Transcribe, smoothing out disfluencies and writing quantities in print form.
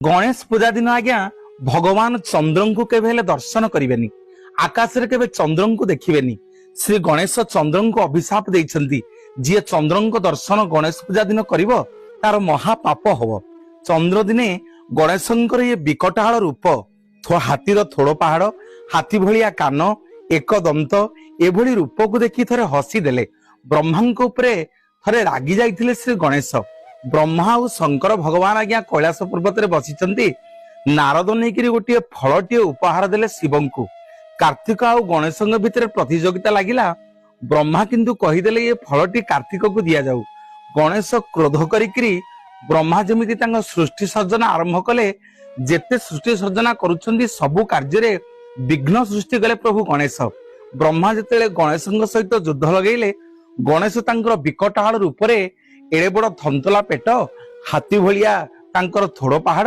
गणेश पूजा दिन आज्ञा भगवान चंद्र को केवे दर्शन करेनि आकाश रे केवे चंद्र को देखिबेनि। श्री गणेश चंद्र को अभिशाप देइछंती जी चंद्र को दर्शन गणेश पूजा दिन करिवो तार महापाप हव। चंद्र दिने गणेशंकर ये विकटाल रूप हाथीर थोड़ पहाड़ हाथी भलिया कान एक दंत एभली रूप को देखि थरे हसी देले। ब्रह्मा उपरे थरे रागी जाइथिले श्री गणेश। ब्रह्मा और शंकर भगवान आज्ञा कैलाश पर्वत रे बसिचंती। नारद नेकिरी गोटे फलटीए उपहार देले शिवं को। कार्तिक आउ गणेश भितर प्रतियोगिता लागिला। ब्रह्मा किंतु कहीदेले ये फलटी कार्तिक को दिया जाऊ। गणेश क्रोध करिकरी ब्रह्मा जमिति तांग सृष्टि सर्जना आरंभ कले। जेते सृष्टि सर्जना करुछंती सबु कार्य रे विघ्न सृष्टि कले प्रभु गणेश। ब्रह्मा जेतेले गणेश सहित युद्ध लगेले गणेश तांकर विकटाल रूप रे एड़े बड़ थंतला पेट हाथी भलिया तांकर थोड़ पहाड़